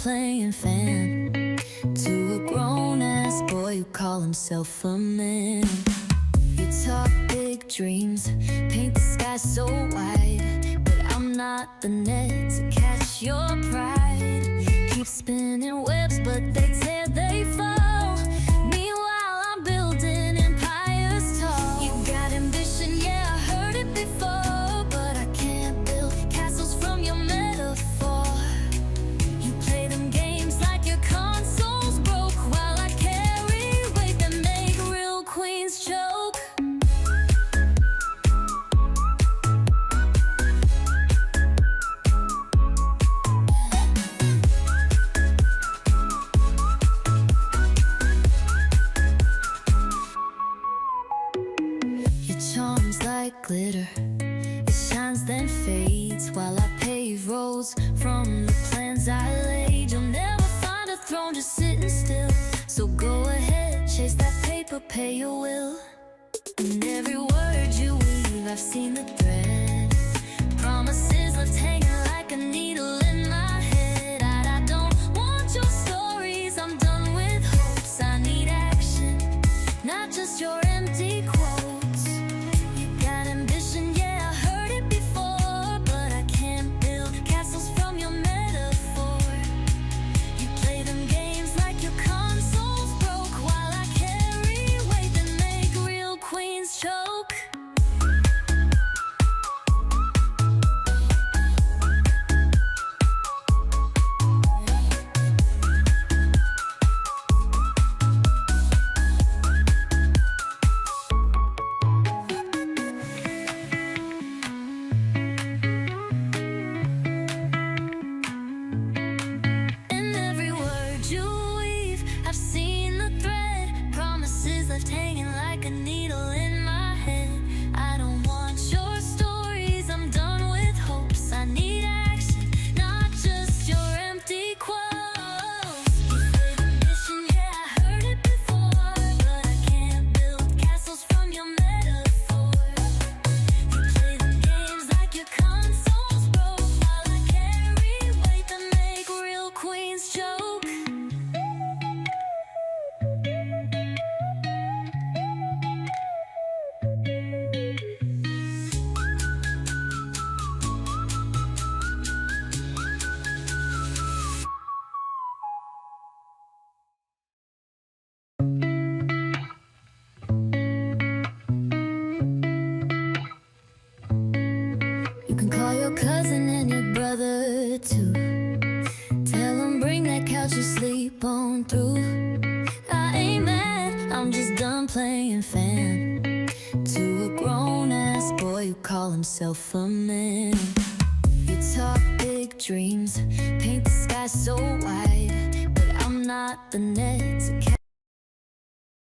playing fan to a grown-ass boy who call himself a man. You talk big dreams, paint the sky so wide, but I'm not the net to catch your pride. Keep spinning webs, but they tear, they fall. Meanwhile, I'm building empires tall. You got ambition, yeah, I heard it before, but I can't build castles from your metaphor. You play them games like your console's broke, while I carry weight that make real queens choke. Your charm's like glitter, it shines then fades, while I pave roads from the plans I laid. You'll never find a throne just sitting still, so go ahead, chase that paper, pay your will. And every word you weave, I've seen the thread. Promises left hanging like a needle in my head. I don't want your stories, I'm done with hopes. I need action, not just your empty quotes. You got ambition, yeah, I heard it before, but I can't build castles from your metaphor. You play them games like your console's broke, while I carry weight that make real queens choke. In every word you weave, I've seen the thread. Promises left hanging like a needle in my head. I don't want your stories, I'm done with hopes. I need action, not just your empty quotes. You play the mission, yeah, I heard it before, but I can't build castles from your metaphor. You play them games like your console's broke, while I carry weight that make real queens choke. You can call your cousin and your brother too. Tell them bring that couch you sleep on through. I ain't mad, I'm just done playing fan to a grown-ass boy who call himself a man. You talk big dreams, paint the sky so wide, but I'm not the net to catch